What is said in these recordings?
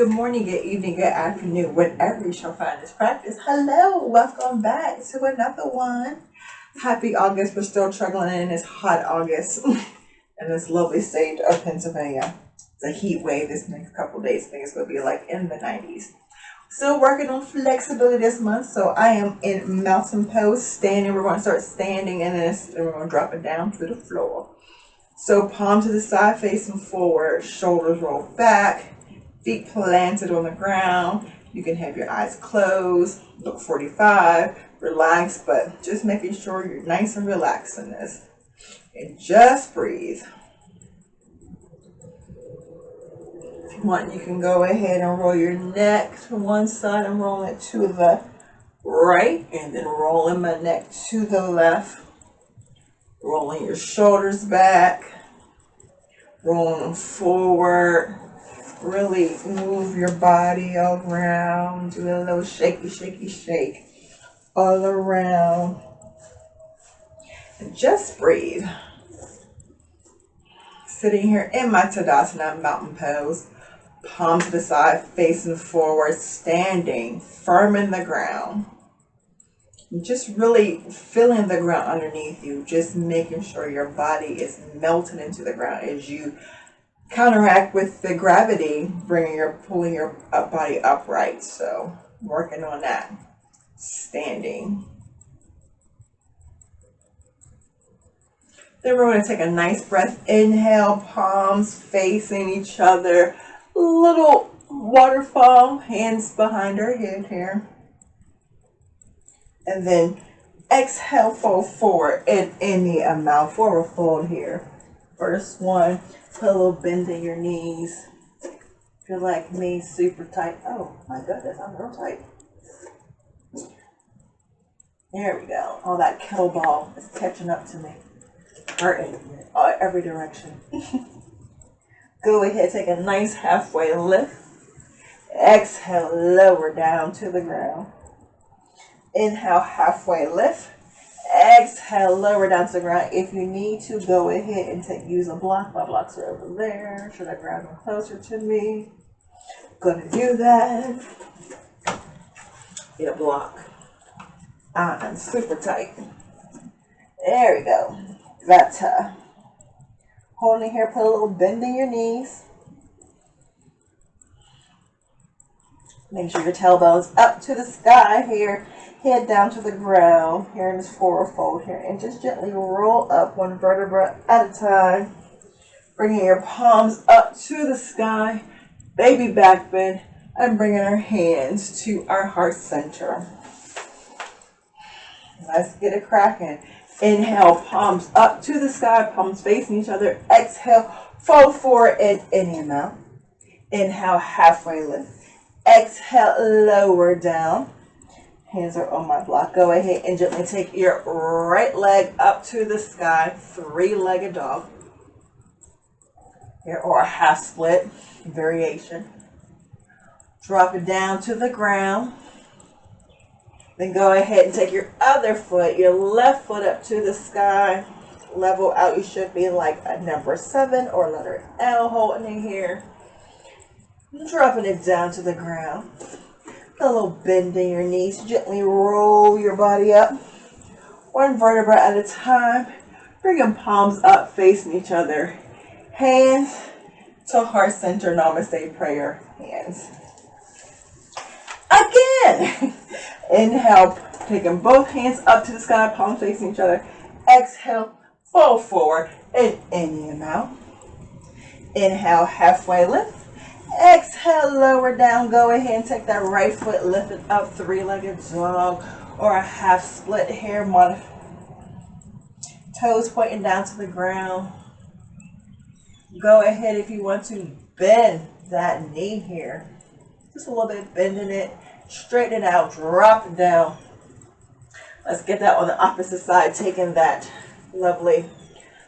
good morning, good evening, good afternoon, whenever you shall find this practice. Hello, welcome back to another one. Happy August. We're still struggling in this hot August in this lovely state of Pennsylvania. It's a heat wave this next couple of days. I think it's going to be like in the 90s. Still working on flexibility this month, so I am in mountain pose, standing. We're going to start standing in this, and we're going to drop it down to the floor. So palm to the side, facing forward, shoulders roll back, feet planted on the ground. You can have your eyes closed, look 45, relax, but just making sure you're nice and relaxed in this. And just breathe. If you want, you can go ahead and roll your neck to one side and roll it to the right, and then rolling my neck to the left. Rolling your shoulders back, rolling them forward. Really move your body all around. Do a little shaky, shaky, shake all around. And just breathe. Sitting here in my Tadasana mountain pose. Palm to the side, facing forward, standing firm in the ground. Just really feeling the ground underneath you, just making sure your body is melting into the ground as you counteract with the gravity, pulling your body upright. So working on that, standing. Then we're going to take a nice breath. Inhale, palms facing each other, little waterfall, hands behind our head here. And then exhale, fold forward in any amount. Forward fold here. First one, put a little bend in your knees. If you're like me, super tight. Oh my goodness, I'm real tight. There we go. All that kettlebell is catching up to me. Hurting every direction. Go ahead, take a nice halfway lift. Exhale, lower down to the ground. Inhale, halfway lift. Exhale, lower down to the ground. If you need to, go ahead and use a block. My blocks are over there. Should I grab them closer to me? Gonna do that. Get a block. I'm super tight. There we go. Vata. Holding here, put a little bend in your knees. Make sure your tailbone's up to the sky here. Head down to the ground here in this forward fold here. And just gently roll up one vertebra at a time. Bringing your palms up to the sky. Baby back bend. And bringing our hands to our heart center. Let's get it cracking. Inhale, palms up to the sky. Palms facing each other. Exhale, fold forward in any amount. Inhale, halfway lift. Exhale, lower down. Hands are on my block. Go ahead and gently take your right leg up to the sky. Three-legged dog. Here, or a half split variation. Drop it down to the ground. Then go ahead and take your other foot, your left foot up to the sky. Level out. You should be like a number 7 or letter L holding it here. Dropping it down to the ground. A little bend in your knees. Gently roll your body up. One vertebra at a time. Bringing palms up, facing each other. Hands to heart center, namaste prayer. Hands. Again. Inhale, taking both hands up to the sky, palms facing each other. Exhale, fold forward in any amount. Inhale, halfway lift. Exhale, lower down. Go ahead and take that right foot, lift it up, three-legged dog or a half split here. Toes pointing down to the ground. Go ahead if you want to bend that knee here. Just a little bit, bending it. Straighten it out, drop it down. Let's get that on the opposite side, taking that lovely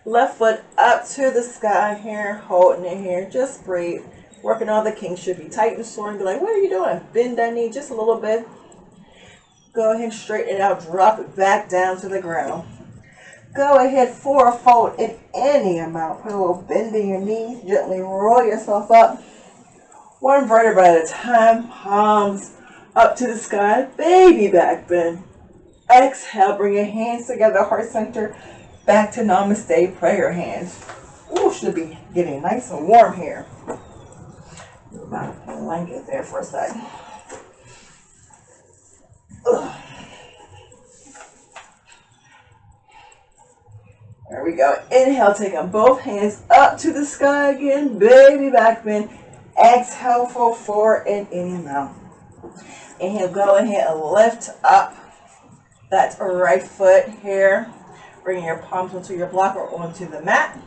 left foot up to the sky here, holding it here. Just breathe. Working on the king should be tight and soaring. Be like, what are you doing? Bend that knee just a little bit. Go ahead and straighten it out. Drop it back down to the ground. Go ahead, forward fold in any amount. Put a little bend in your knees. Gently roll yourself up. One vertebra at a time, palms up to the sky, baby back bend. Exhale, bring your hands together, heart center, back to namaste, prayer hands. Ooh, should be getting nice and warm here. Move my blanket there for a sec. Ugh. There we go. Inhale, taking both hands up to the sky again, baby back bend. Exhale, fold forward and in and out. Inhale, go ahead and lift up that right foot here. Bring your palms onto your block or onto the mat.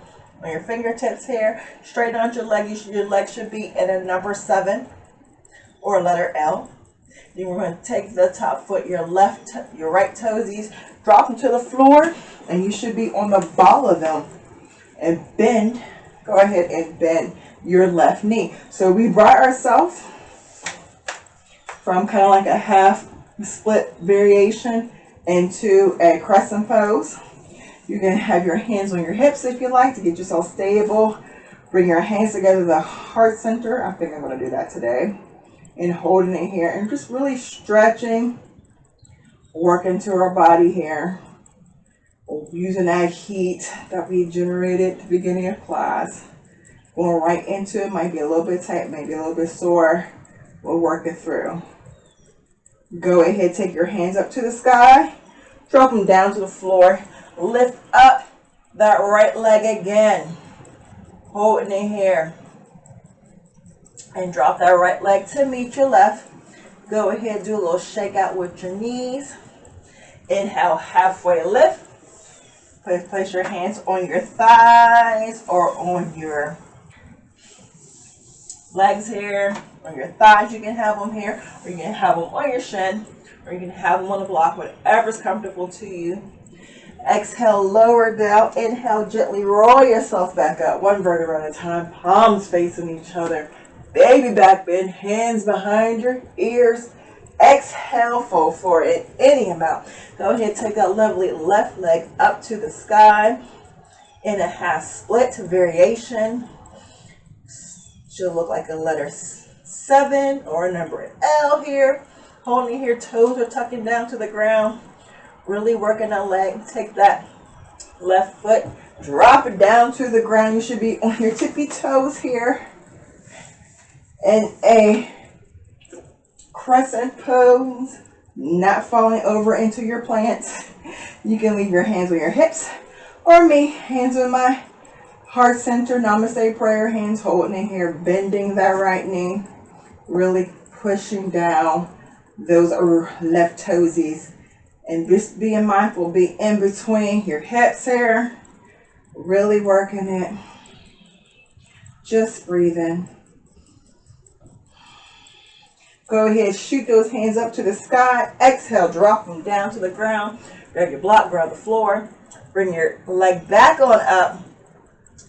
On your fingertips here. Straighten out your leg. Your leg should be in a number 7 or letter L. Then we're going to take the top foot, your right toesies, drop them to the floor, and you should be on the ball of them. And bend. Go ahead and bend your left knee. So we brought ourselves from kind of like a half split variation into a crescent pose. You can have your hands on your hips if you like to get yourself stable. Bring your hands together to the heart center. I think I'm going to do that today. And holding it here and just really stretching, working to our body here. Using that heat that we generated at the beginning of class. Going right into it. Might be a little bit tight, maybe a little bit sore. We'll work it through. Go ahead, take your hands up to the sky. Drop them down to the floor. Lift up that right leg again. Holding it here. And drop that right leg to meet your left. Go ahead, do a little shake out with your knees. Inhale, halfway lift. Place your hands on your thighs or on your legs here. On your thighs, you can have them here. Or you can have them on your shin. Or you can have them on the block, whatever's comfortable to you. Exhale, lower down. Inhale, gently roll yourself back up. One vertebra at a time. Palms facing each other. Baby back bend. Hands behind your ears. Exhale, fold forward in any amount. Go ahead, take that lovely left leg up to the sky in a half split variation. Should look like a letter 7 or a number L here. Holding here, toes are tucking down to the ground. Really working that leg. Take that left foot, drop it down to the ground. You should be on your tippy toes here. And a crescent pose, not falling over into your plants. You can leave your hands on your hips, or me, hands on my heart center, namaste prayer hands, holding it here, bending that right knee, really pushing down those left toesies, and just being mindful, be in between your hips here, really working it, just breathing. Go ahead, shoot those hands up to the sky. Exhale, drop them down to the ground. Grab your block, grab the floor. Bring your leg back on up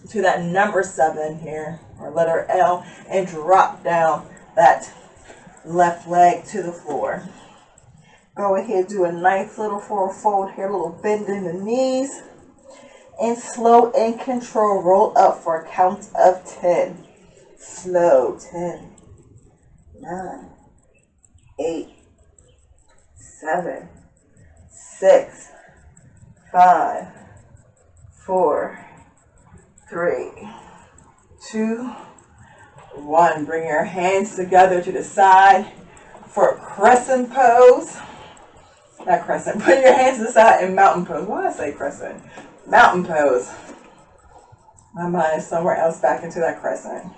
to that number 7 here, or letter L, and drop down that left leg to the floor. Go ahead, do a nice little forward fold here, a little bend in the knees. And slow and control, roll up for a count of 10. Slow, 10, 9, 8, 7, 6, 5, 4, 3, 2, 1. Bring your hands together to the side for a crescent pose. Not crescent. Put your hands to the side in mountain pose. Why did I say crescent? Mountain pose. My mind is somewhere else back into that crescent.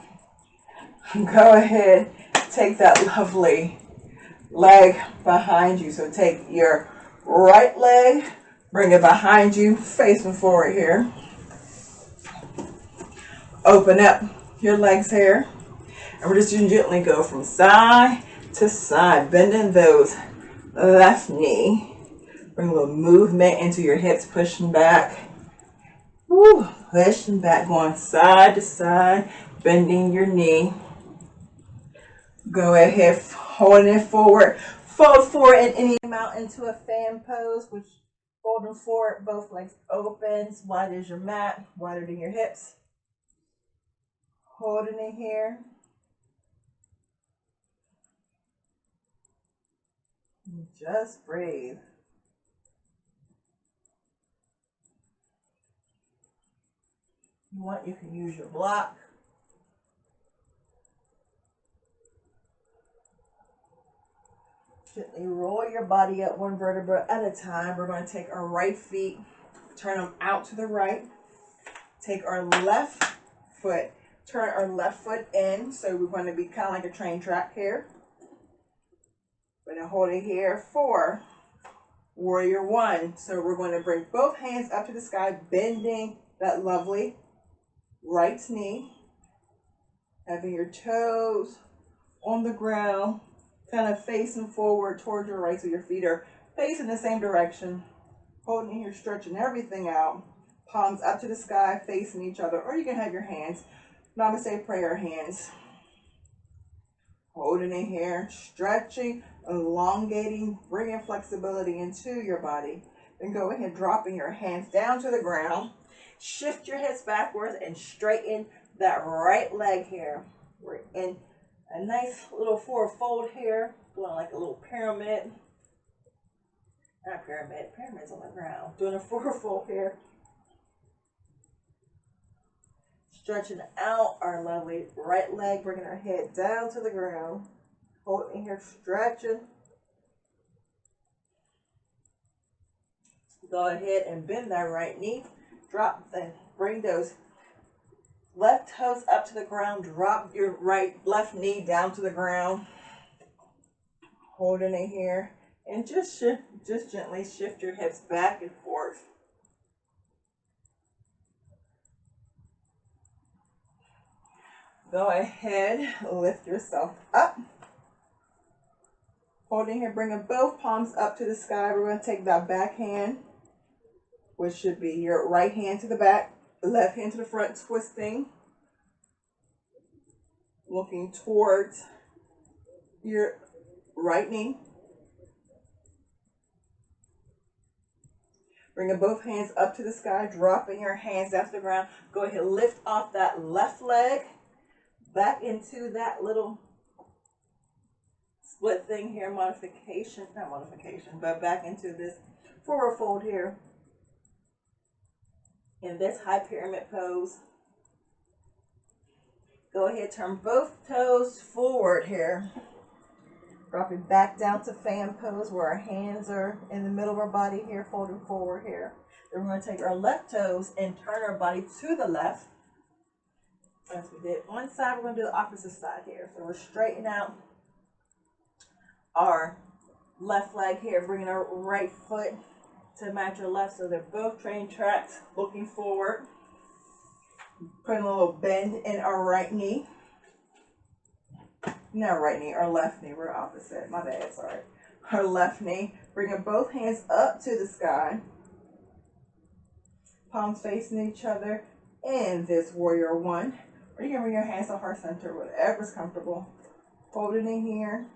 Go ahead. Take that lovely leg behind you. So take your right leg, bring it behind you, facing forward here. Open up your legs here. And we're just gently go from side to side, bending those left knee. Bring a little movement into your hips, pushing back. Woo, pushing back, going side to side, bending your knee. Go ahead, holding it forward. Fold forward in any amount into a fan pose, which folding forward, both legs open, as wide as your mat, wider than your hips. Holding it here. Just breathe. You want, you can use your block. Gently roll your body up one vertebra at a time. We're going to take our right feet, turn them out to the right. Take our left foot, turn our left foot in. So we're going to be kind of like a train track here. We're going to hold it here for warrior one. So we're going to bring both hands up to the sky, bending that lovely right knee. Having your toes on the ground, kind of facing forward towards your right, so your feet are facing the same direction. Holding here, stretching everything out. Palms up to the sky, facing each other, or you can have your hands, Namaste prayer hands. Holding it here, stretching, elongating, bringing flexibility into your body. Then go ahead, dropping your hands down to the ground. Shift your hips backwards and straighten that right leg here. We're in a nice little forward fold here, doing like a little pyramid. Not pyramid, pyramid's on the ground. Doing a forward fold here. Stretching out our lovely right leg, bringing our head down to the ground. Holding here, stretching. Go ahead and bend that right knee. Drop and bring those left toes up to the ground. Drop your left knee down to the ground. Holding it here. And just gently shift your hips back and forth. Go ahead, lift yourself up. Holding here, bringing both palms up to the sky. We're going to take that back hand, which should be your right hand to the back, left hand to the front, twisting. Looking towards your right knee. Bringing both hands up to the sky, dropping your hands down to the ground. Go ahead, lift off that left leg, back into that little split thing here, modification, not modification, but back into this forward fold here. In this high pyramid pose. Go ahead, turn both toes forward here. Dropping back down to fan pose where our hands are in the middle of our body here, folding forward here. Then we're going to take our left toes and turn our body to the left. As we did one side, we're going to do the opposite side here. So we're straightening out our left leg here, bringing our right foot to match your left. So they're both train tracks, looking forward. Putting a little bend in our right knee. Not right knee, our left knee. We're opposite. My bad, sorry. Our left knee. Bringing both hands up to the sky. Palms facing each other in this warrior one. Or you can bring your hands to heart center, whatever's comfortable. Holding it here.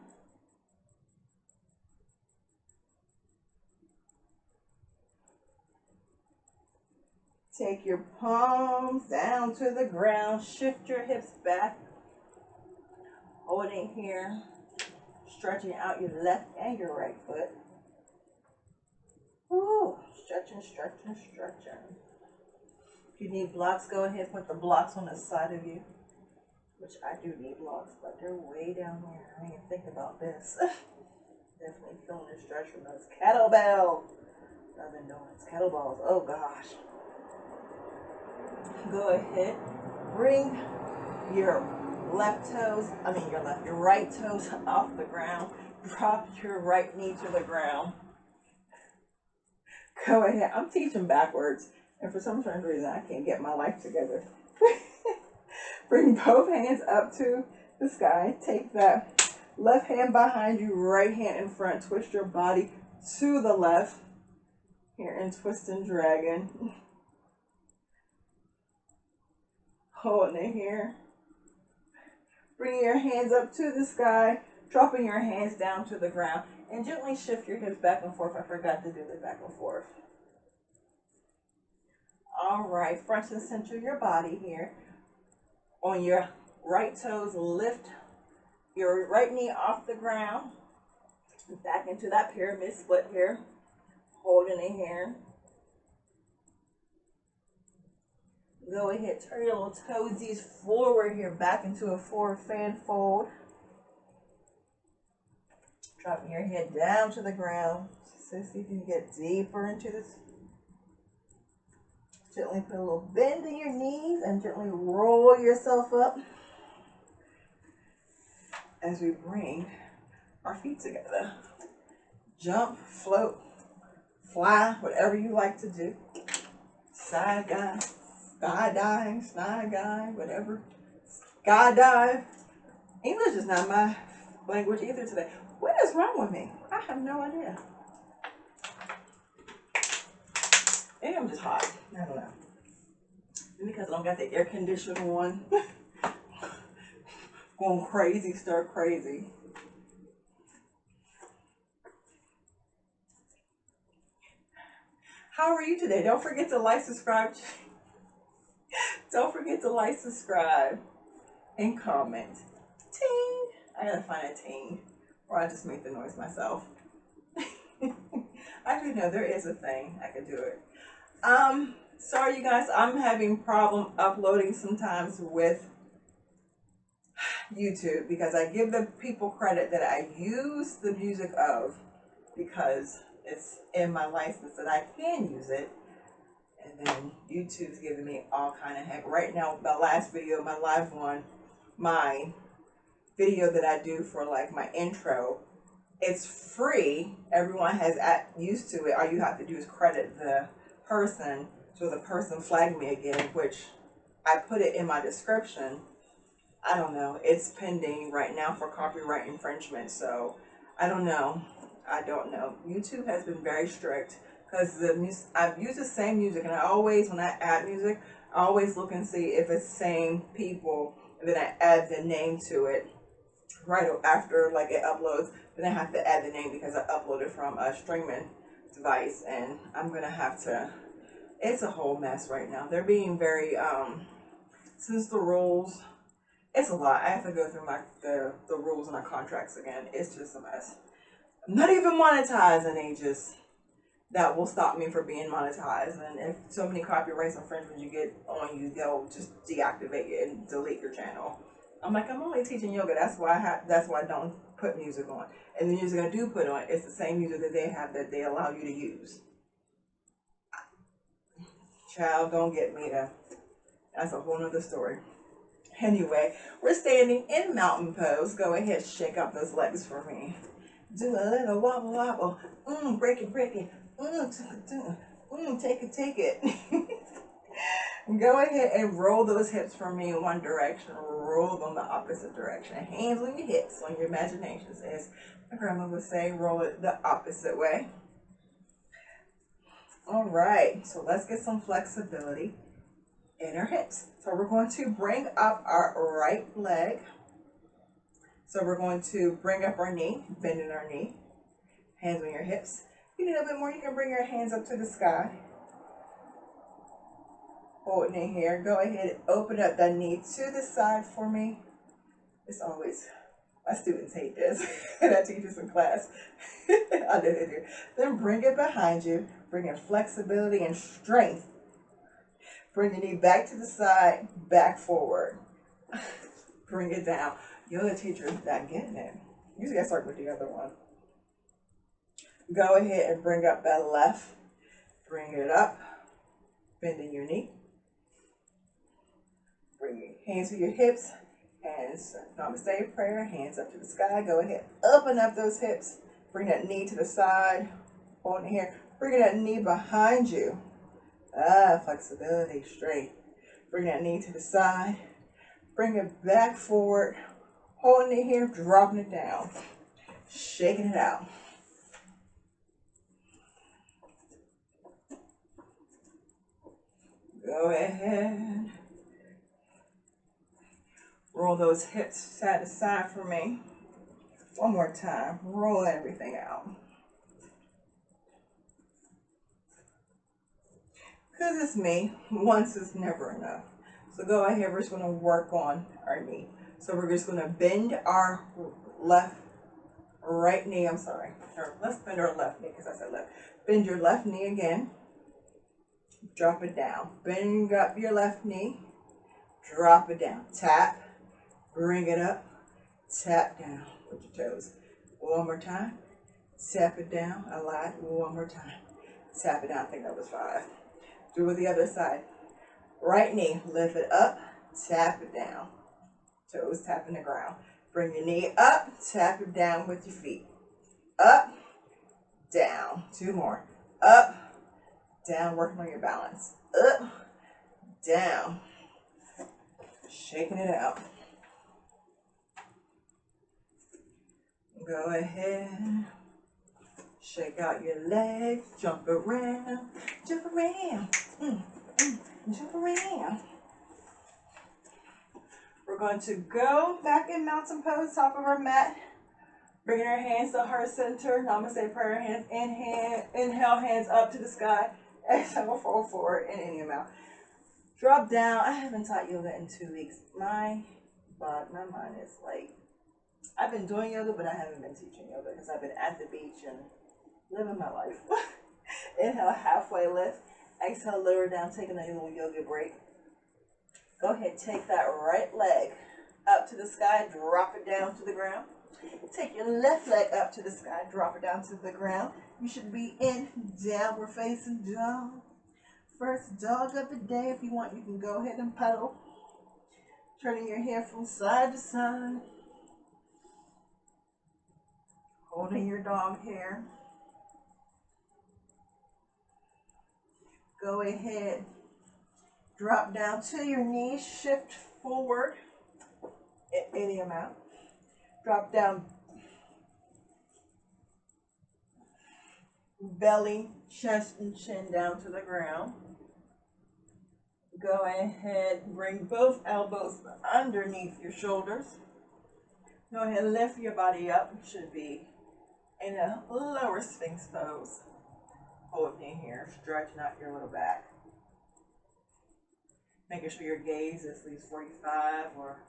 Take your palms down to the ground. Shift your hips back. Holding here. Stretching out your left and your right foot. Woo. Stretching, stretching, stretching. If you need blocks, go ahead and put the blocks on the side of you. Which I do need blocks, but they're way down there. I didn't even think about this. Definitely feeling the stretch from those kettlebells. I've been doing these kettlebells. Oh gosh. Go ahead, bring your your right toes off the ground. Drop your right knee to the ground. Go ahead. I'm teaching backwards, and for some strange reason, I can't get my life together. Bring both hands up to the sky. Take that left hand behind you, right hand in front. Twist your body to the left. Here in twisting dragon. Holding it here. Bringing your hands up to the sky, dropping your hands down to the ground, and gently shift your hips back and forth. I forgot to do the back and forth. All right, front and center your body here. On your right toes, lift your right knee off the ground. Back into that pyramid split here. Holding it here. Go ahead, turn your little toesies forward here, back into a forward fan fold. Dropping your head down to the ground. So see if you can get deeper into this. Gently put a little bend in your knees and gently roll yourself up as we bring our feet together. Jump, float, fly, whatever you like to do. Side dive, skydive, snide dive, whatever. Skydive. English is not my language either today. What is wrong with me? I have no idea. Maybe I'm just hot. I don't know. Maybe because I don't got the air conditioner on. Going crazy, stir crazy. How are you today? Don't forget to like, subscribe. Don't forget to like, subscribe, and comment. Ting! I gotta find a ting. Or I just make the noise myself. Actually, no, there is a thing. I can do it. Sorry you guys, I'm having problem uploading sometimes with YouTube because I give the people credit that I use the music of because it's in my license that I can use it. And then YouTube's giving me all kind of heck. Right now, my last video, my live one, my video that I do for like my intro, it's free. Everyone has used to it. All you have to do is credit the person. So the person flagged me again, which I put it in my description. I don't know. It's pending right now for copyright infringement. So I don't know. I don't know. YouTube has been very strict because I've used the same music, and I always, when I add music, I always look and see if it's the same people, and then I add the name to it right after like it uploads. Then I have to add the name because I uploaded from a streaming device, and I'm gonna have to. It's a whole mess right now. They're being very since the rules. It's a lot. I have to go through the rules and my contracts again. It's just a mess. I'm not even monetized, and that will stop me from being monetized. And if so many copyrights infringements you get on you, they'll just deactivate it and delete your channel. I'm like, I'm only teaching yoga. That's why I don't put music on. And the music I do put on is the same music that they have that they allow you to use. Child, don't get me there. That's a whole nother story. Anyway, we're standing in mountain pose. Go ahead, shake up those legs for me. Do a little wobble wobble. Break it, break it. Take it, take it. Go ahead and roll those hips for me in one direction. Roll them the opposite direction. Hands on your hips, on your imagination. As my grandma would say, roll it the opposite way. All right, so let's get some flexibility in our hips. So we're going to bring up our right leg. So we're going to bring up our knee, bending our knee. Hands on your hips. If you need a bit more, you can bring your hands up to the sky. Holding it here. Go ahead and open up that knee to the side for me. It's always, my students hate this. And I teach this in class. I know they do. Then bring it behind you. Bring in flexibility and strength. Bring your knee back to the side, back forward. Bring it down. Yoga teacher is not getting it. Usually I start with the other one. Go ahead and bring up that left. Bring it up. Bending your knee. Bring your hands to your hips. Hands, namaste prayer. Hands up to the sky. Go ahead. Open up those hips. Bring that knee to the side. Holding here. Bring that knee behind you. Flexibility, straight. Bring that knee to the side. Bring it back forward. Holding it here, dropping it down. Shaking it out. Go ahead. Roll those hips side to side for me. One more time. Roll everything out. Because it's me, once is never enough. So go ahead, we're just going to work on our knee. So we're just going to bend our left right knee, I'm sorry. Or let's bend our left knee because I said left. Bend your left knee again. Drop it down. Bend up your left knee. Drop it down. Tap. Bring it up. Tap down with your toes. One more time. Tap it down a lot. One more time. Tap it down. I think that was 5. Do it with the other side. Right knee. Lift it up. Tap it down. Toes tapping the ground. Bring your knee up. Tap it down with your feet. Up. Down. 2 more. Up. Down. Working on your balance. Up. Down. Shaking it out. Go ahead. Shake out your legs. Jump around. Jump around. Jump around. We're going to go back in mountain pose, top of our mat. Bringing our hands to heart center. Namaste prayer hands. Inhale, hands up to the sky. Exhale, fold forward in any amount. Drop down. I haven't taught yoga in 2 weeks. My mind is like, I've been doing yoga, but I haven't been teaching yoga because I've been at the beach and living my life. Inhale, halfway lift. Exhale, lower down, taking a little yoga break. Go ahead, take that right leg up to the sky, drop it down to the ground. Take your left leg up to the sky, drop it down to the ground. You should be in downward facing dog. First dog of the day. If you want, you can go ahead and pedal. Turning your hair from side to side. Holding your dog hair. Go ahead. Drop down to your knees. Shift forward in any amount. Drop down. Belly, chest, and chin down to the ground. Go ahead, bring both elbows underneath your shoulders. Go ahead, lift your body up. You should be in a lower sphinx pose. Holding here, stretching out your little back. Making sure your gaze is at least 45 or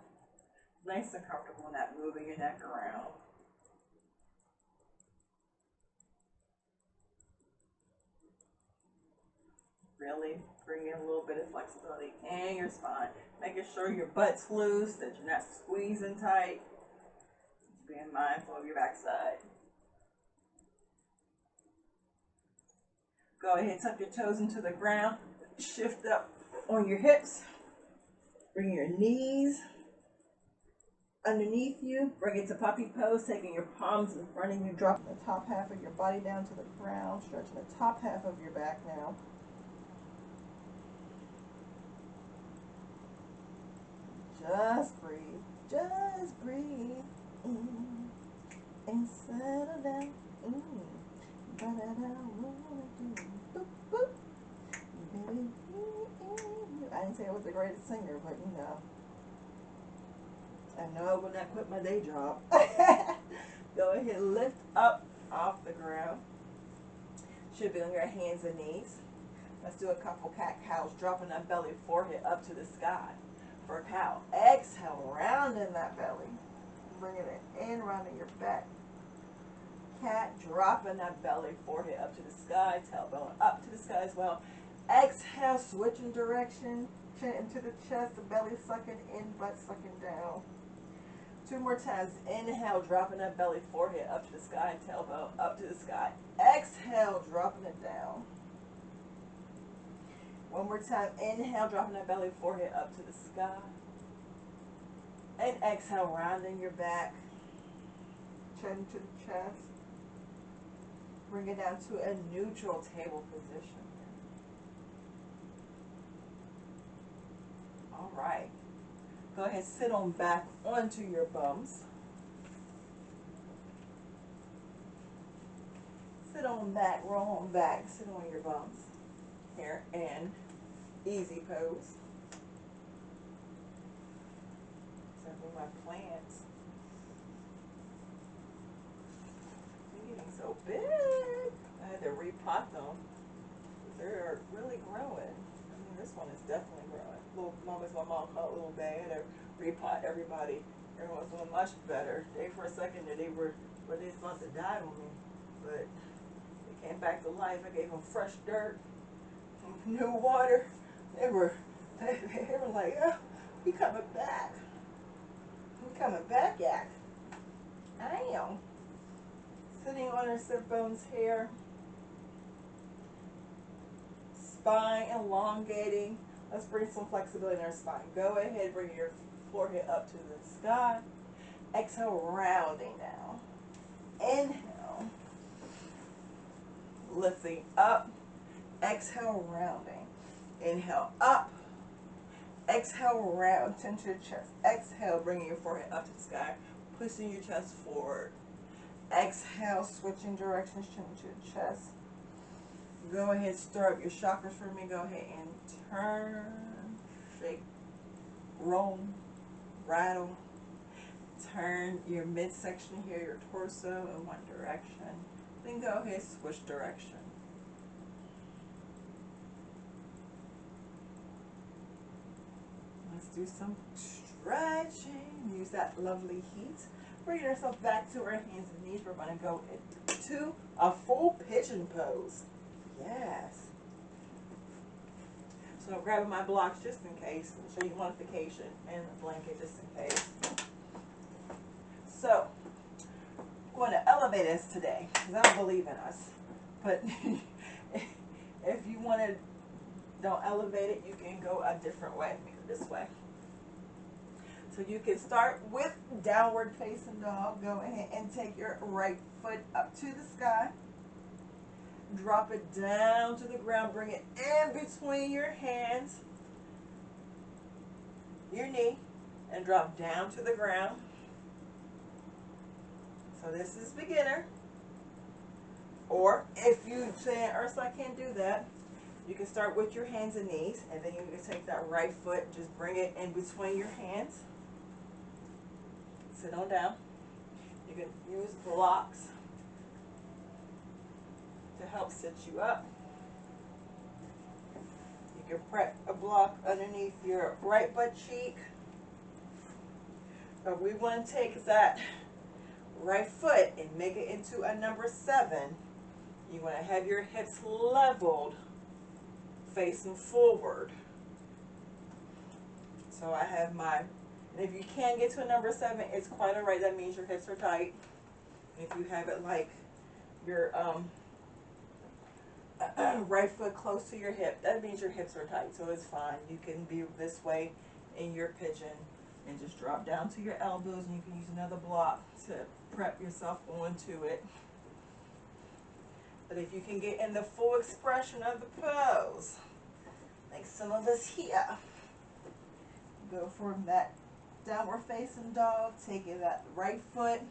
nice and comfortable, not moving your neck around. Really bring in a little bit of flexibility in your spine. Making sure your butt's loose, that you're not squeezing tight. Being mindful of your backside. Go ahead, tuck your toes into the ground. Shift up on your hips. Bring your knees underneath you. Bring it to puppy pose, taking your palms in front of you. Dropping the top half of your body down to the ground. Stretching the top half of your back now. Just breathe. Just breathe. And settle down. Boop, boop. I didn't say I was the greatest singer, but you know. I know I will not quit my day job. Go ahead, lift up off the ground. Should be on your hands and knees. Let's do a couple cat cows, dropping that belly, forehead up to the sky. For a cow, exhale, rounding that belly. Bringing it in, rounding your back. Cat, dropping that belly, forehead up to the sky, tailbone up to the sky as well. Exhale, switching direction, chin into the chest, the belly sucking in, butt sucking down. 2 more times. Inhale, dropping that belly, forehead up to the sky, tailbone up to the sky. Exhale, dropping it down. 1 more time. Inhale, dropping that belly, forehead up to the sky. And exhale, rounding your back, chin to the chest. Bring it down to a neutral table position. All right. Go ahead, sit on back onto your bums. Sit on back, roll on back, sit on your bums. Here, and easy pose. Except for my plants. They're getting so big. I had to repot them. They're really growing. This one is definitely growing. Little moments my mom called little bay. I had to repot everybody. Everyone was doing much better. They for a second they were they thought to die on me, but they came back to life. I gave them fresh dirt, new water. They were like, oh, we coming back. We coming back, Yak. I am sitting on her sit bones here. Spine elongating. Let's bring some flexibility in our spine. Go ahead, bring your forehead up to the sky. Exhale, rounding down. Inhale, lifting up. Exhale, rounding. Inhale, up. Exhale, round, chin to your chest. Exhale, bringing your forehead up to the sky, pushing your chest forward. Exhale, switching directions, chin to your chest. Go ahead, stir up your chakras for me. Go ahead and turn, shake, roll, rattle. Turn your midsection here, your torso in one direction. Then go ahead, switch direction. Let's do some stretching. Use that lovely heat. Bring yourself back to our hands and knees. We're going to go into a full pigeon pose. Yes. So I'm grabbing my blocks just in case. I'll show you modification and a blanket just in case. So, I'm going to elevate us today because I don't believe in us. But if you want to don't elevate it, you can go a different way. This way. So you can start with downward facing dog. Go ahead and take your right foot up to the sky. Drop it down to the ground. Bring it in between your hands, your knee, and drop down to the ground. So this is beginner. Or if you say, Ursula, I can't do that, you can start with your hands and knees, and then you can take that right foot, just bring it in between your hands. Sit on down. You can use blocks to help sit you up. You can prep a block underneath your right butt cheek. But we want to take that right foot and make it into a number 7. You want to have your hips leveled, facing forward. So I have my, and if you can't get to a number 7, it's quite all right. That means your hips are tight. And if you have it like your right foot close to your hip, that means your hips are tight. So it's fine. You can be this way in your pigeon and just drop down to your elbows, and you can use another block to prep yourself onto it. But if you can get in the full expression of the pose, like some of us here, go for that downward facing dog, taking that right foot,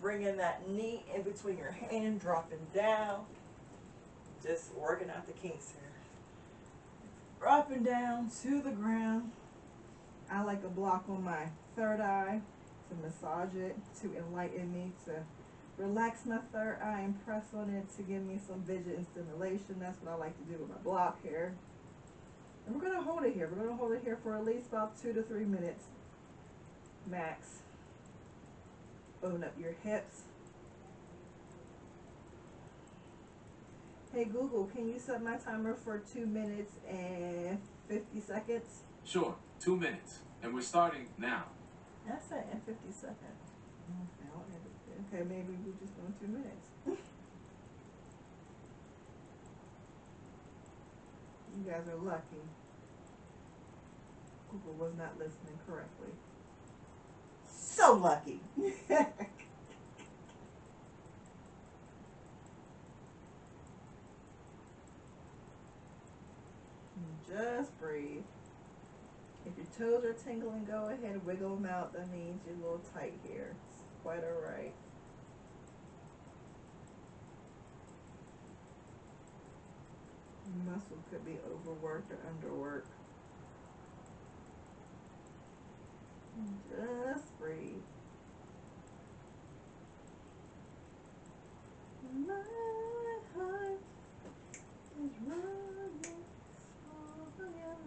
bringing that knee in between your hand, dropping down, just working out the kinks here. Dropping down to the ground. I like a block on my third eye to massage it, to enlighten me, to relax my third eye and press on it to give me some vision and stimulation. That's what I like to do with my block here. And we're going to hold it here. We're going to hold it here for at least about 2 to 3 minutes max. Open up your hips. Hey Google, can you set my timer for 2 minutes and 50 seconds? Sure, 2 minutes. And we're starting now. That's it, in 50 seconds. Okay, maybe we're just going 2 minutes. You guys are lucky. Google was not listening correctly. So lucky. Just breathe. If your toes are tingling, go ahead and wiggle them out. That means you're a little tight here. It's quite all right. Muscle could be overworked or underworked. Just breathe. My heart is running over your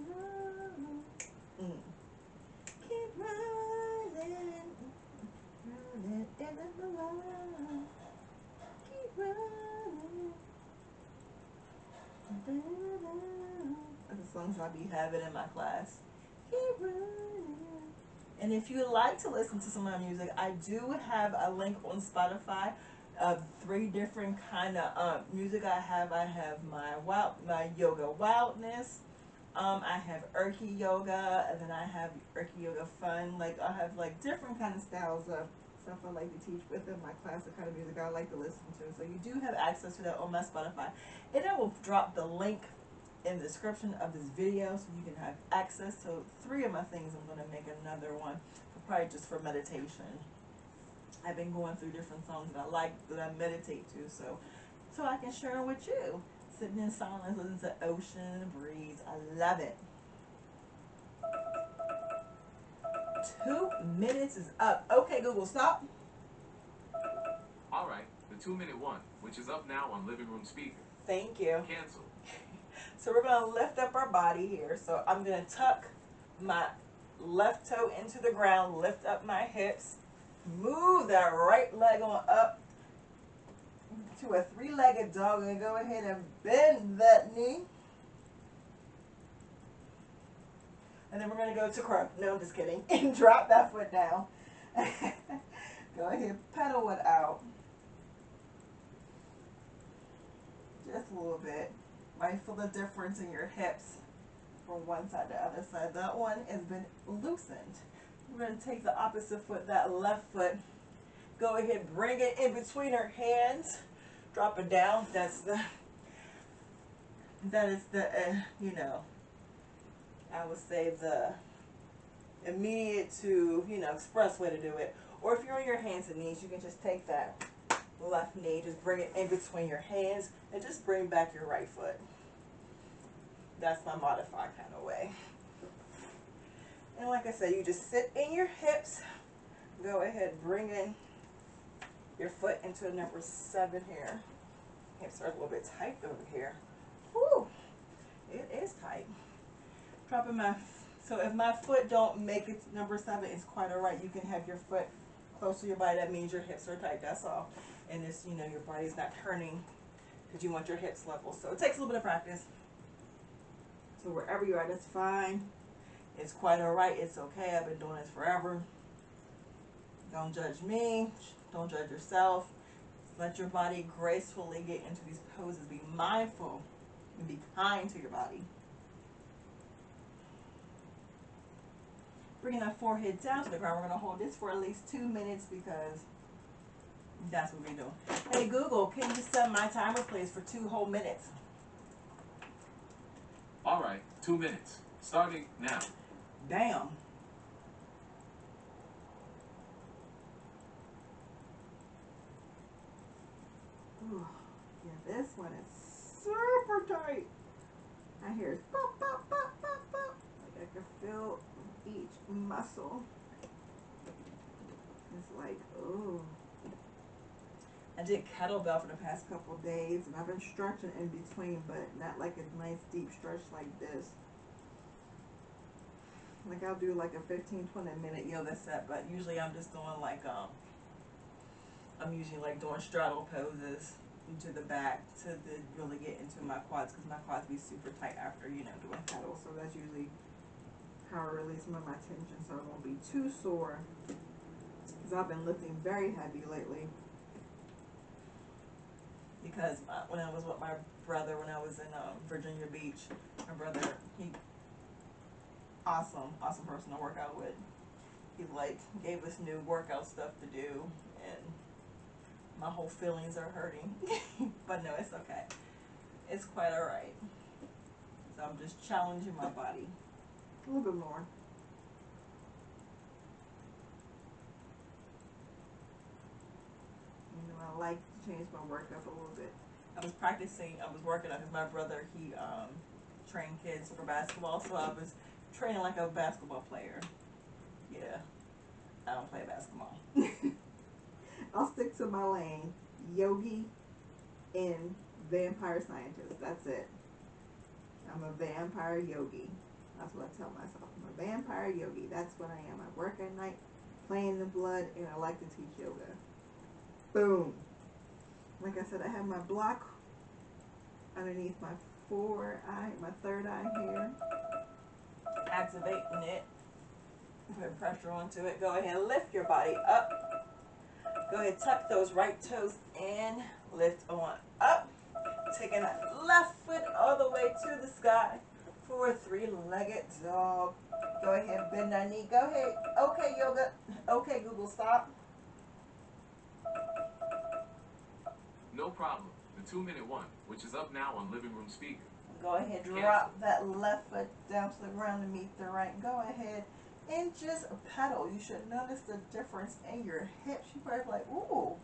That's the songs I'll be having in my class. Keep running. And if you would like to listen to some of my music, I do have a link on Spotify of 3 different kind of music I have. I have my yoga wildness. I have Urki yoga, and then I have Urki yoga fun. Like I have like different kind of styles of stuff I like to teach within my class, the kind of music I like to listen to. So you do have access to that on my Spotify, and I will drop the link in the description of this video so you can have access to 3 of my things. I'm going to make another one probably just for meditation. I've been going through different songs that I like, that I meditate to, so I can share them with you. Sitting in silence, listening to ocean, breeze. I love it. 2 minutes is up. Okay, Google, stop. All right, the 2-minute one, which is up now on living room speaker. Thank you. Cancel. So we're going to lift up our body here. So I'm going to tuck my left toe into the ground, lift up my hips, move that right leg on up to a 3-legged dog, and go ahead and bend that knee. And then we're going to go to crow. No, I'm just kidding. And drop that foot down. Go ahead, pedal it out. Just a little bit. Might feel the difference in your hips from one side to the other side. That one has been loosened. We're going to take the opposite foot, that left foot. Go ahead, bring it in between our hands. Drop it down. That is the, you know, I would say the immediate to, you know, express way to do it. Or if you're on your hands and knees, you can just take that left knee, just bring it in between your hands, and just bring back your right foot. That's my modified kind of way. And like I said, you just sit in your hips. Go ahead, bring in your foot into a number 7 here. Hips are a little bit tight over here. Whew, it is tight. Dropping my, so if my foot don't make it to number 7, it's quite all right. You can have your foot close to your body. That means your hips are tight, that's all. And it's, you know, your body's not turning because you want your hips level. So it takes a little bit of practice. So wherever you are, that's fine. It's quite all right. It's okay. I've been doing this forever. Don't judge me. Don't judge yourself. Let your body gracefully get into these poses. Be mindful and be kind to your body. Bringing that forehead down to the ground. We're going to hold this for at least 2 minutes because that's what we're doing. Hey Google, can you set my timer please for 2 whole minutes? All right, 2 minutes, starting now. Damn. Ooh, yeah, this one is super tight. I hear it's pop, pop, pop, pop, pop. Like I can feel each muscle. It's like, oh. I did kettlebell for the past couple of days, and I've been stretching in between, but not like a nice deep stretch like this. Like I'll do like a 15-20 minute yoga set, but usually I'm just doing like I'm usually like doing straddle poses into the back to really get into my quads, because my quads be super tight after, you know, doing kettle. So that's usually how I release some of my tension, so I won't be too sore. Because I've been lifting very heavy lately. Because when I was with my brother, when I was in Virginia Beach, my brother, he awesome person to work out with. He like gave us new workout stuff to do, and my whole feelings are hurting. But no, it's okay. It's quite all right. So I'm just challenging my body a little bit more. You know, I like to change my work up a little bit. I was working on, because my brother, he trained kids for basketball, so I was training like a basketball player. Yeah, I don't play basketball. I'll stick to my lane, yogi and vampire scientist. That's it. I'm a vampire yogi. That's what I tell myself. I'm a vampire yogi. That's what I am. I work at night, play in the blood, and I like to teach yoga. Boom. Like I said, I have my block underneath my four eye, my third eye here. Activating it. Put pressure onto it. Go ahead and lift your body up. Go ahead, tuck those right toes in. Lift on up. Taking that left foot all the way to the sky for a three-legged dog. Go ahead, bend that knee. Go ahead. Okay, yoga. Okay, Google, stop. No problem. The 2-minute one, which is up now on living room speaker. Go ahead, drop that left foot down to the ground and meet the right. Go ahead and just pedal. You should notice the difference in your hips. You probably be like, ooh,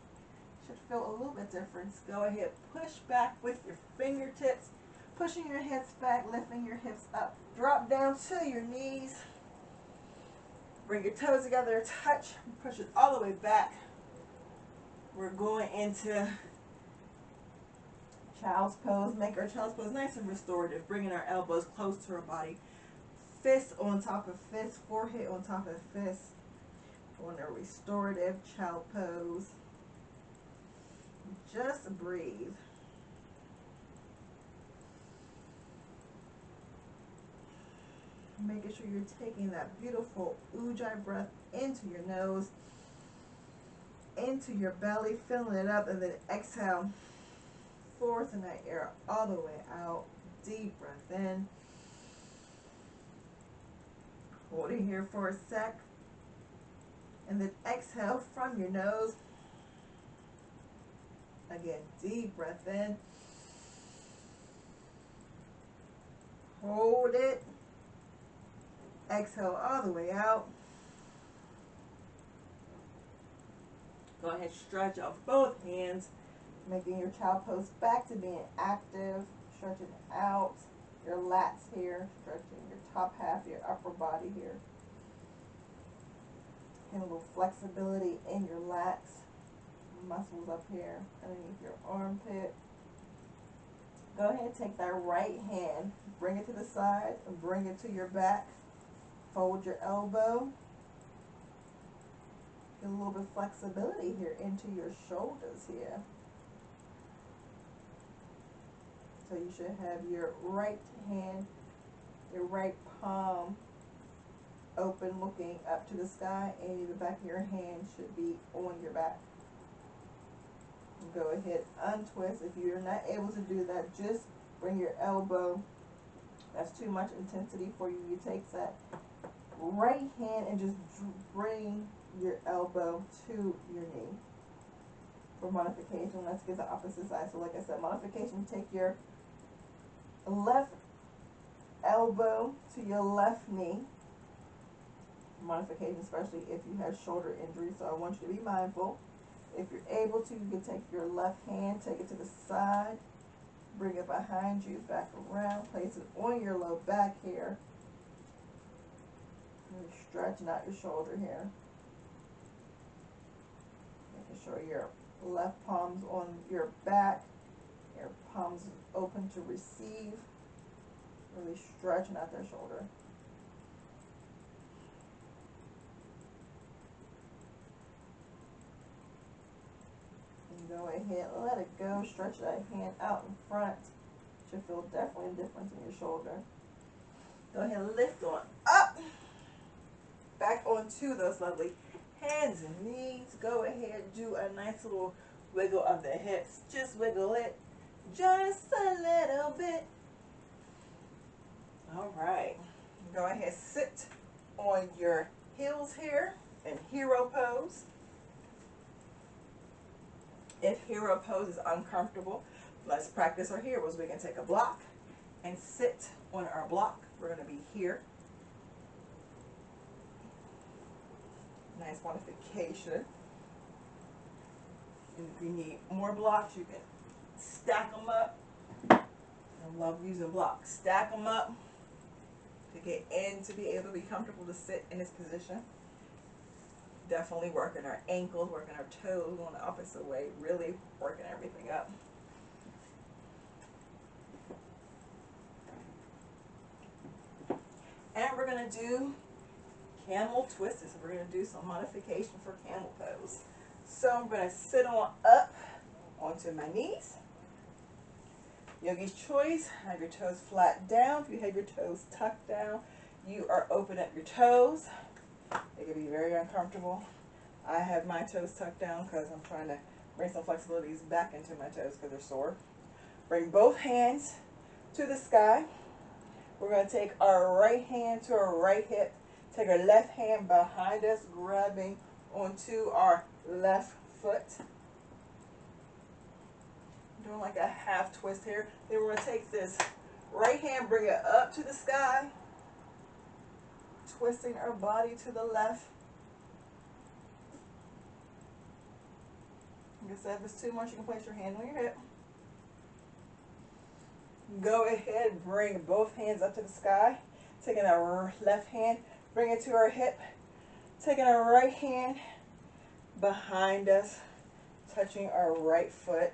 should feel a little bit different. Go ahead, push back with your fingertips, pushing your hips back, lifting your hips up. Drop down to your knees. Bring your toes together, touch, push it all the way back. We're going into child's pose. Make our child's pose nice and restorative, bringing our elbows close to our body. Fist on top of fist, forehead on top of fist. On a restorative child pose. Just breathe. Making sure you're taking that beautiful ujjayi breath into your nose, into your belly, filling it up, and then exhale. Forcing that air all the way out. Deep breath in. Hold it here for a sec. And then exhale from your nose. Again, deep breath in. Hold it. Exhale all the way out. Go ahead, stretch off both hands, making your child pose back to being active, stretching out your lats here, stretching your top half, your upper body here. And a little flexibility in your lats, muscles up here underneath your armpit. Go ahead, take that right hand, bring it to the side, and bring it to your back. Fold your elbow. Get a little bit of flexibility here into your shoulders here. So you should have your right hand, your right palm open, looking up to the sky, and the back of your hand should be on your back. Go ahead, untwist. If you're not able to do that, just bring your elbow. That's too much intensity for you. You take that right hand and just bring your elbow to your knee. For modification, let's get the opposite side. So like I said, modification, take your left elbow to your left knee. Modification, especially if you have shoulder injury, so I want you to be mindful. If you're able to, you can take your left hand, take it to the side, bring it behind you, back around, place it on your low back here. And stretching out your shoulder here. Making sure your left palm's on your back, your palms open to receive. Really stretching out their shoulder. And go ahead, let it go. Stretch that hand out in front. Should feel definitely a difference in your shoulder. Go ahead and lift on up. Back onto those lovely hands and knees. Go ahead, do a nice little wiggle of the hips. Just wiggle it just a little bit. All right. Go ahead, sit on your heels here in hero pose. If hero pose is uncomfortable, let's practice our heroes. We can take a block and sit on our block. We're going to be here. Nice modification. And if you need more blocks, you can stack them up. I love using blocks. Stack them up to get in, to be able to be comfortable to sit in this position. Definitely working our ankles, working our toes, going the opposite way, really working everything up. And we're going to do camel twists. So we're going to do some modification for camel pose. So I'm going to sit on up onto my knees. Yogi's choice, have your toes flat down. If you have your toes tucked down, you are open at your toes. It can be very uncomfortable. I have my toes tucked down because I'm trying to bring some flexibilities back into my toes because they're sore. Bring both hands to the sky. We're going to take our right hand to our right hip. Take our left hand behind us, grabbing onto our left foot. Doing like a half twist here. Then we're going to take this right hand, bring it up to the sky. Twisting our body to the left. Like I said, if it's too much, you can place your hand on your hip. Go ahead, bring both hands up to the sky. Taking our left hand, bring it to our hip. Taking our right hand behind us, touching our right foot.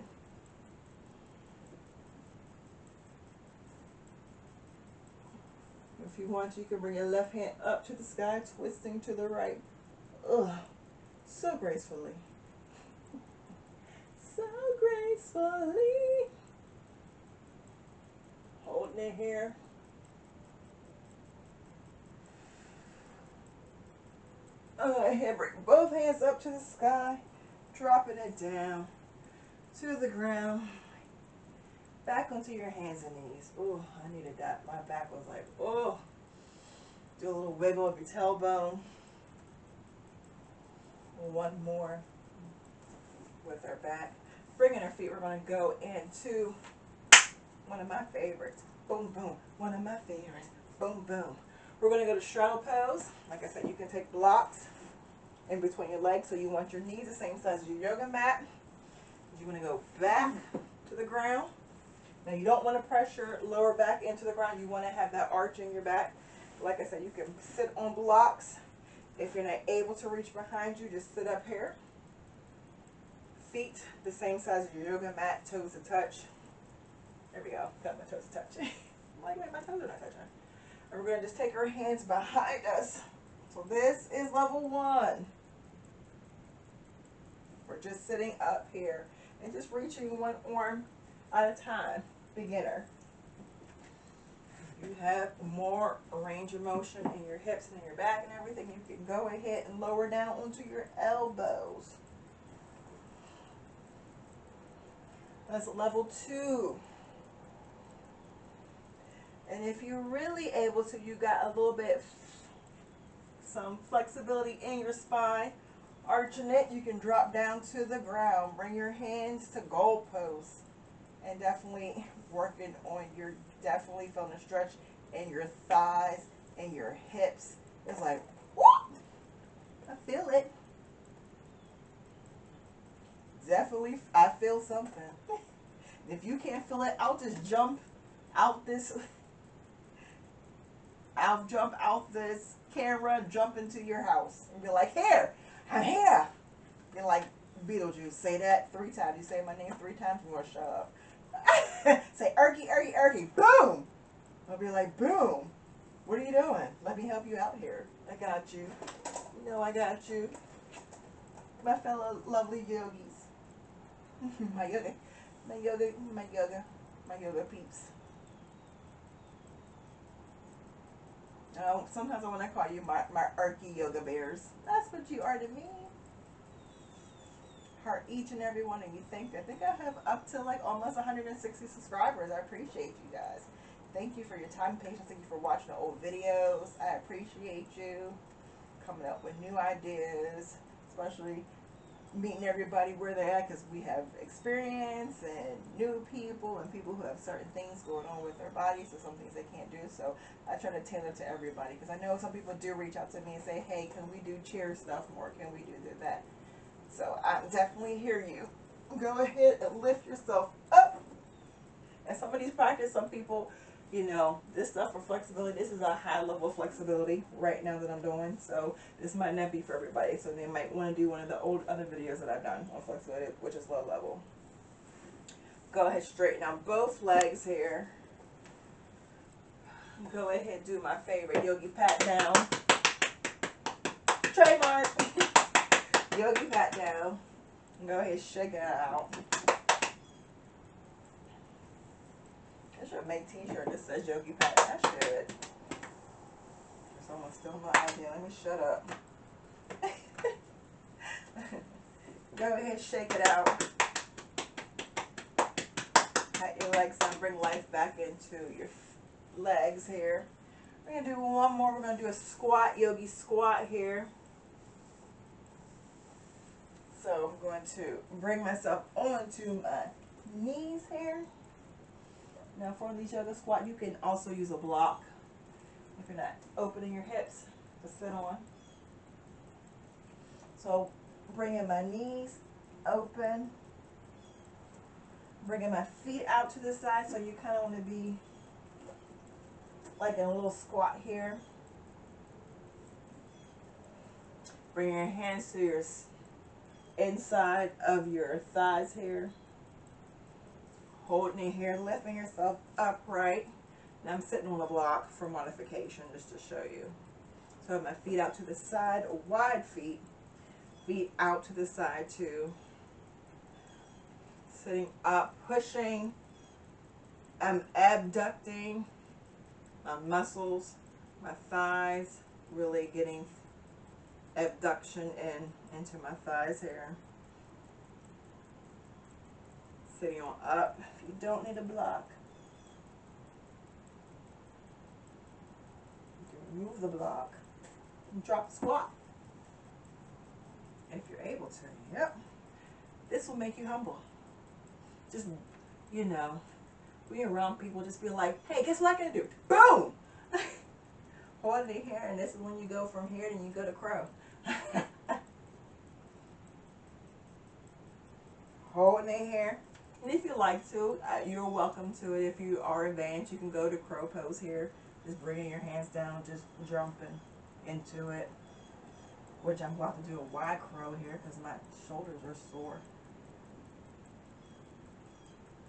If you want, you can bring your left hand up to the sky, twisting to the right. Ugh, so gracefully. So gracefully. Holding it here. Here, bring both hands up to the sky, dropping it down to the ground. Back onto your hands and knees. Oh, I needed that. My back was like, oh. Do a little wiggle of your tailbone. One more with our back. Bringing our feet, we're going to go into one of my favorites. Boom, boom. One of my favorites. Boom, boom. We're going to go to straddle pose. Like I said, you can take blocks in between your legs. So you want your knees the same size as your yoga mat. You want to go back to the ground. Now you don't want to press your lower back into the ground. You want to have that arch in your back. Like I said, you can sit on blocks. If you're not able to reach behind you, just sit up here. Feet the same size as your yoga mat, toes to touch. There we go. Got my toes to touch. Like, wait, my toes are not touching. And we're going to just take our hands behind us. So this is level 1. We're just sitting up here and just reaching one arm at a time. Beginner. You have more range of motion in your hips and in your back and everything. You can go ahead and lower down onto your elbows. That's level 2. And if you're really able to, you got a little bit, some flexibility in your spine. Arching it, you can drop down to the ground. Bring your hands to goal pose. And definitely working on your, definitely feeling a stretch in your thighs and your hips. It's like, whoop! I feel it. Definitely, I feel something. If you can't feel it, I'll just jump out this, I'll jump out this camera, jump into your house and be like, here, I'm here. You're like Beetlejuice. Say that 3 times. You say my name 3 times, I'm going to shut up. Say, Erky, Erky, Erky, boom! I'll be like, boom! What are you doing? Let me help you out here. I got you. You know I got you. My fellow lovely yogis. my yoga peeps. Sometimes I want to call you my Erky yoga bears. That's what you are to me. Heart each and every one of you. I think I have up to like almost 160 subscribers. I appreciate you guys. Thank you for your time and patience. Thank you for watching the old videos. I appreciate you coming up with new ideas, especially meeting everybody where they're at, because we have experience and new people and people who have certain things going on with their bodies, so some things they can't do. So I try to tailor to everybody, because I know some people do reach out to me and say, hey, can we do chair stuff more? Can we do that? So I definitely hear you. Go ahead and lift yourself up. And some of these practice, some people, you know, this stuff for flexibility, this is a high level of flexibility right now that I'm doing. So this might not be for everybody. So they might want to do one of the other videos that I've done on flexibility, which is low level. Go ahead, straighten out both legs here. Go ahead, do my favorite yogi pat down. Trademark. Yogi pat down. Go ahead, shake it out. should make a t-shirt that says Yogi Pat. I should. Someone stole my idea. Let me shut up. Go ahead, shake it out. Pat your legs down. Bring life back into your legs here. We're going to do one more. We're going to do a squat, yogi squat here. So I'm going to bring myself onto my knees here. Now for these yoga squat, you can also use a block if you're not opening your hips to sit on. So bringing my knees open, bringing my feet out to the side, so you kind of want to be like in a little squat here. Bring your hands to your inside of your thighs here. Holding it here, lifting yourself upright. Now I'm sitting on a block for modification just to show you. So I have my feet out to the side, wide feet. Feet out to the side too. Sitting up, pushing. I'm abducting my muscles, my thighs, really getting abduction into my thighs here. Sitting on up. If you don't need a block, you can remove the block and drop the squat. If you're able to. Yep. This will make you humble. Just, you know, when you're around people, just be like, hey, guess what I can do? Boom! Hold it here, and this is when you go from here, then you go to crow. Holding it here. And if you like to, you're welcome to it. If you are advanced, you can go to crow pose here. Just bringing your hands down, just jumping into it. Which I'm about to do a wide crow here because my shoulders are sore.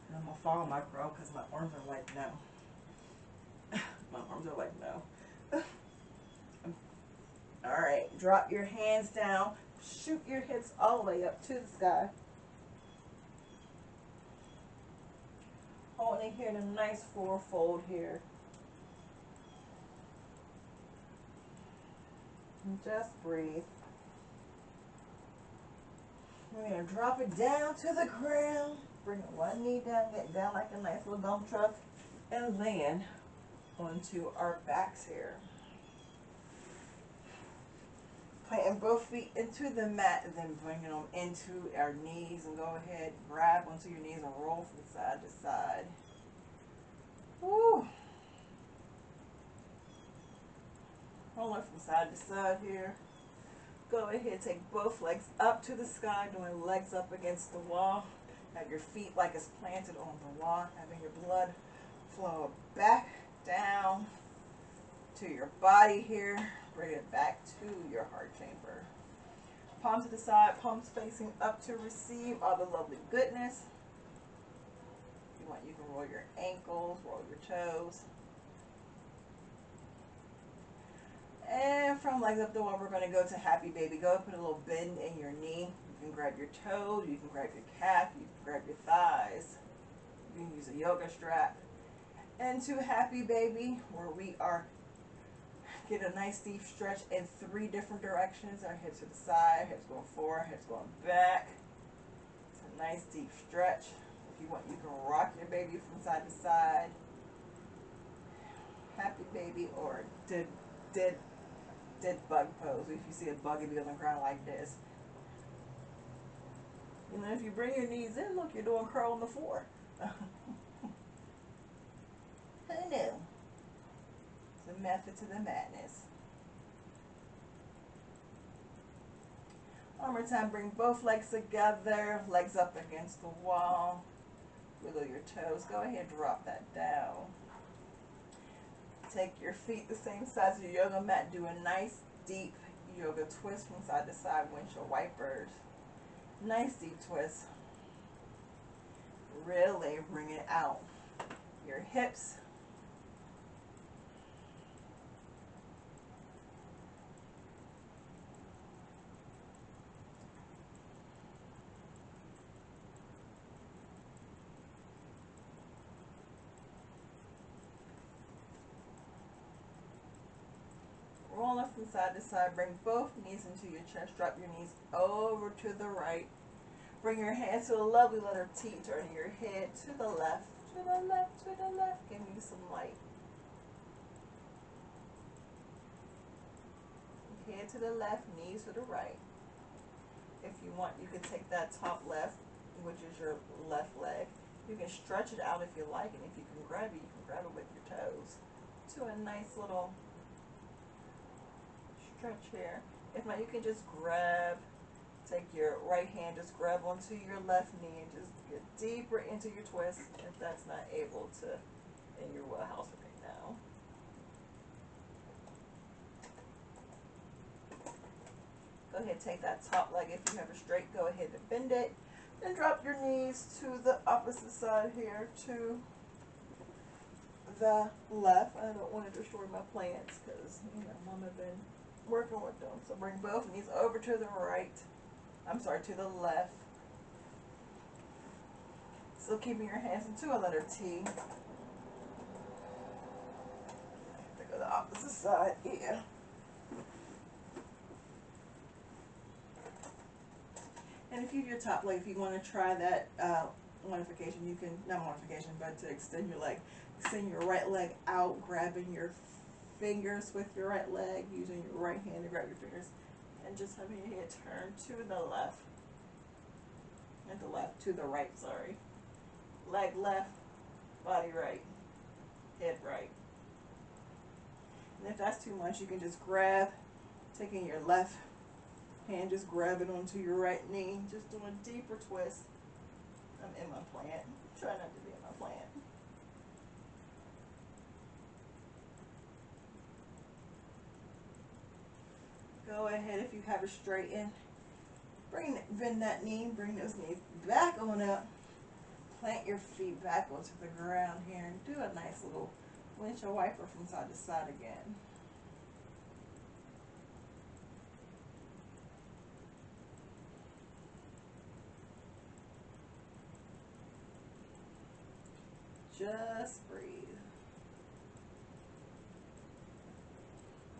And I'm going to follow my crow because my arms are like no. My arms are like no. Alright, drop your hands down. Shoot your hips all the way up to the sky. Holding it here in a nice forward fold here. And just breathe. We're going to drop it down to the ground. Bring one knee down, get down like a nice little dump truck, and land onto our backs here. Planting both feet into the mat, and then bringing them into our knees, and go ahead, grab onto your knees and roll from side to side. Woo! Rolling from side to side here. Go ahead, take both legs up to the sky, doing legs up against the wall. Have your feet like it's planted on the wall, having your blood flow back down to your body here. Bring it back to your heart chamber. Palms to the side, palms facing up to receive all the lovely goodness. If you want, you can roll your ankles, roll your toes. And from legs up the wall, we're going to go to happy baby. Go put a little bend in your knee. You can grab your toes, you can grab your calf, you can grab your thighs. You can use a yoga strap. And to happy baby, where we are get a nice deep stretch in 3 different directions. Our hips to the side, hips going forward, hips going back. It's a nice deep stretch. If you want, you can rock your baby from side to side. Happy baby or dead bug pose. If you see a bug, it'll be on the ground like this. And then if you bring your knees in, look, you're doing curl on the floor. Who knew? It's a method to the madness. One more time, bring both legs together, legs up against the wall. Wiggle your toes. Go ahead, drop that down. Take your feet the same size as your yoga mat. Do a nice deep yoga twist from side to side, windshield wipers. Nice deep twist. Really bring it out. Your hips. from side to side. Bring both knees into your chest. Drop your knees over to the right. Bring your hands to the lovely letter T. Turning your head to the left, to the left, to the left. Give me some light. Head to the left, knees to the right. If you want, you can take that top left, which is your left leg. You can stretch it out if you like, and if you can grab it, you can grab it with your toes to a nice little stretch here. If not, you can just grab, take your right hand, just grab onto your left knee and just get deeper into your twist if that's not able to in your wheelhouse right now. Go ahead, take that top leg if you have it straight. Go ahead and bend it. Then drop your knees to the opposite side here to the left. I don't want to destroy my plants because, you know, Mama been working with them. So bring both knees over to the right. I'm sorry, to the left. Still keeping your hands into a letter T. I have to go the opposite side. Yeah. And if you have your top leg, if you want to try that modification, you can, not modification, but to extend your leg. Extend your right leg out, grabbing your fingers with your right leg, using your right hand to grab your fingers, and just having your head turn to the left. Not the left, to the right, sorry. Leg left, body right, head right. And if that's too much, you can just grab, taking your left hand, just grab it onto your right knee, just doing a deeper twist. I'm in my plant. Try not to be in my plant. Go ahead, if you have it straightened, bend that knee, bring those knees back on up. Plant your feet back onto the ground here and do a nice little windshield wiper from side to side again. Just breathe.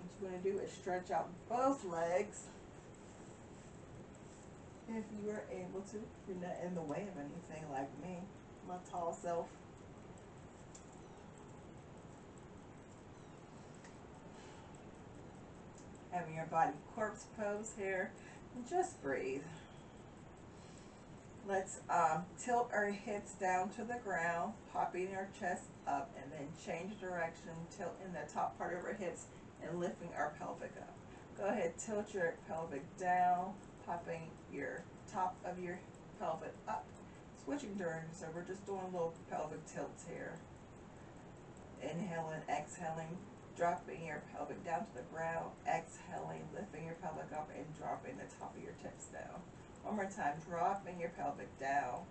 What you're going to do is stretch out both legs. If you are able to, if you're not in the way of anything like me, my tall self. Having your body corpse pose here. And just breathe. Let's tilt our hips down to the ground, popping our chest up, and then change direction, tilting the top part of our hips and lifting our pelvic up. Go ahead, tilt your pelvic down, popping your top of your pelvic up. Switching turns, so we're just doing little pelvic tilts here. Inhaling, exhaling, dropping your pelvic down to the ground, exhaling, lifting your pelvic up, and dropping the top of your tips down. One more time, dropping your pelvic down.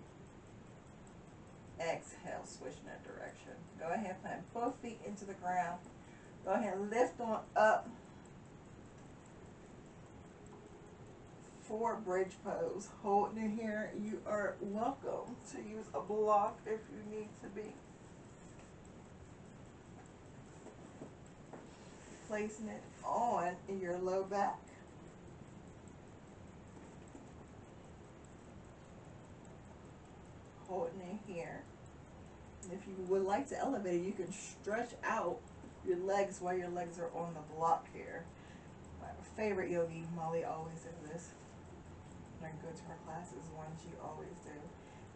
Exhale, switching that direction. Go ahead, plant both feet into the ground. Go ahead and lift on up for bridge pose. Holding it here. You are welcome to use a block if you need to be. Placing it on your low back. Holding it here. And if you would like to elevate it, you can stretch out your legs while your legs are on the block here. My favorite yogi, Molly, always does this. When I go to her classes, one she always do.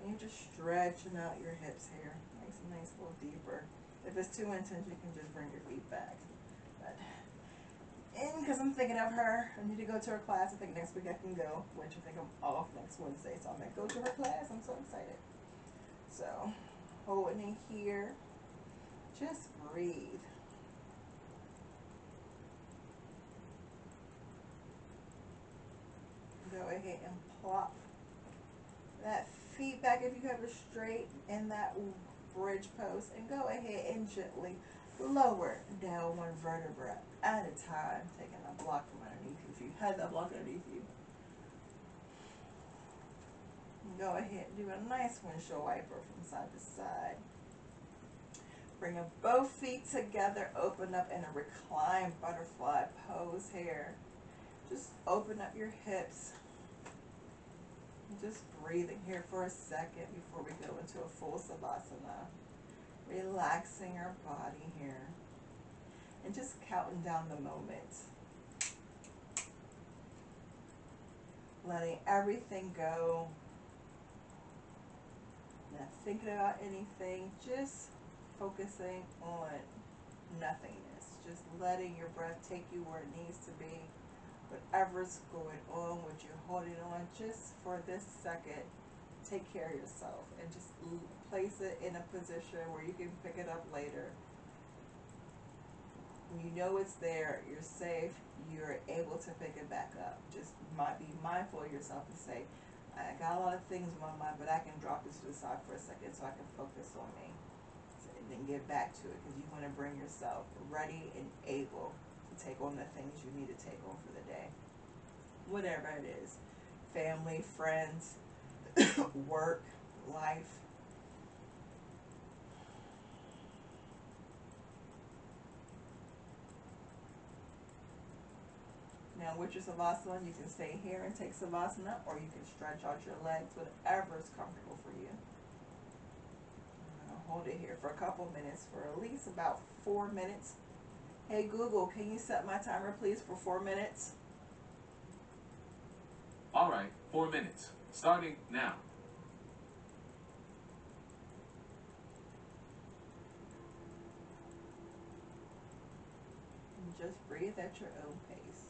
And you're just stretching out your hips here. Makes a nice little deeper. If it's too intense, you can just bring your feet back. But because I'm thinking of her, I need to go to her class. I think next week I can go, which I think I'm off next Wednesday, so I'm gonna go to her class. I'm so excited. So, holding it here, just breathe. Go ahead and plop that feet back if you have it straight in that bridge pose, and go ahead and gently lower down one vertebra at a time, taking a block from underneath you if you had that block underneath you. Go ahead and do a nice windshield wiper from side to side. Bring both feet together, open up in a reclined butterfly pose here. Just open up your hips. Just breathing here for a second before we go into a full savasana. Relaxing our body here. And just counting down the moments. Letting everything go. Not thinking about anything. Just focusing on nothingness. Just letting your breath take you where it needs to be. Whatever's going on, what you're holding on, just for this second, take care of yourself and just place it in a position where you can pick it up later. When you know it's there, you're safe, you're able to pick it back up. Just be mindful of yourself and say, I got a lot of things in my mind, but I can drop this to the side for a second so I can focus on me. And then get back to it, because you want to bring yourself ready and able to take on the things you need to take on for the day. Whatever it is. Family, friends, work, life. Now with your savasana, you can stay here and take savasana, or you can stretch out your legs, whatever is comfortable for you. I'm going to hold it here for a couple minutes, for at least about 4 minutes. Hey Google, can you set my timer please for 4 minutes? All right, 4 minutes. Starting now. And just breathe at your own pace.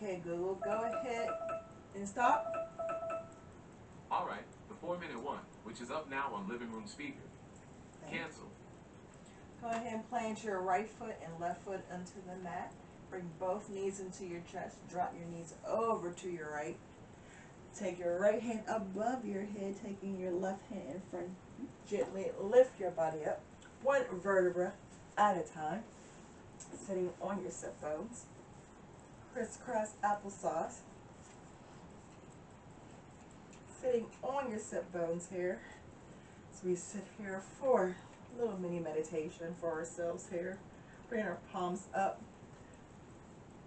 Okay, Google, go ahead and stop. All right, the 4-minute one, which is up now on living room speaker. Cancel. Go ahead and plant your right foot and left foot onto the mat. Bring both knees into your chest. Drop your knees over to your right. Take your right hand above your head, taking your left hand in front. Gently lift your body up, one vertebra at a time. Sitting on your sit bones. Crisscross applesauce. Sitting on your sit bones here. So we sit here for a little mini meditation for ourselves here. Bring our palms up.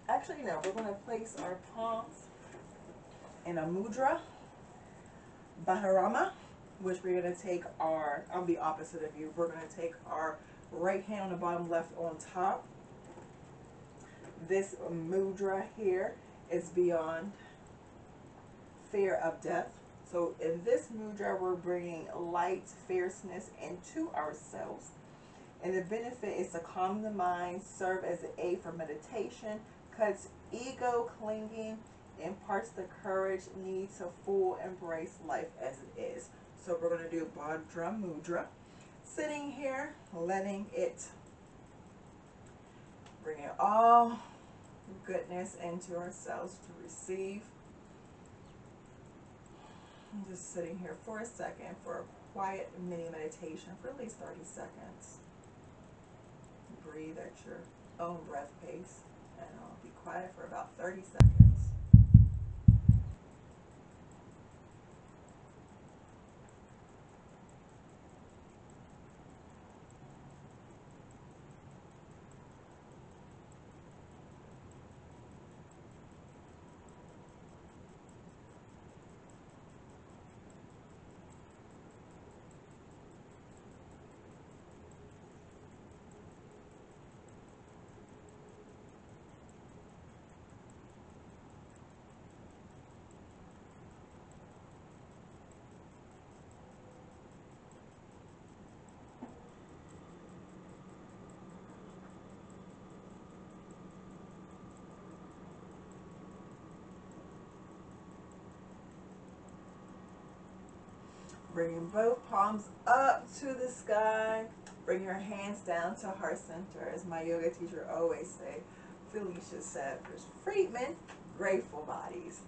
Actually, no, we're going to place our palms in a mudra, Bhadarama, which we're going to take our, I'll be opposite of you, we're going to take our right hand on the bottom, left on top. This mudra here is beyond fear of death. So in this mudra, we're bringing light, fierceness into ourselves. And the benefit is to calm the mind, serve as an aid for meditation, cuts ego clinging, imparts the courage need to full embrace life as it is. So we're going to do Bhadra Mudra. Sitting here, letting it bring it all goodness into ourselves to receive. I'm just sitting here for a second for a quiet mini meditation for at least 30 seconds. Breathe at your own breath pace, and I'll be quiet for about 30 seconds. Bringing both palms up to the sky. Bring your hands down to heart center. As my yoga teacher always say, Felicia Savage Friedman, grateful bodies.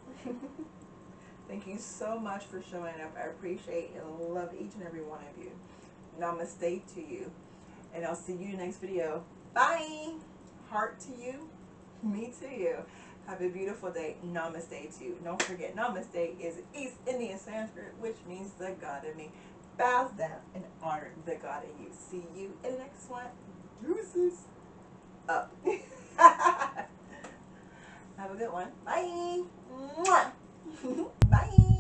Thank you so much for showing up. I appreciate and love each and every one of you. Namaste to you. And I'll see you in the next video. Bye. Heart to you. Me to you. Have a beautiful day. Namaste to you. Don't forget, Namaste is East Indian Sanskrit, which means the God in me bows down and honors the God in you. See you in the next one. Deuces. Up. Have a good one. Bye. Mwah. Bye.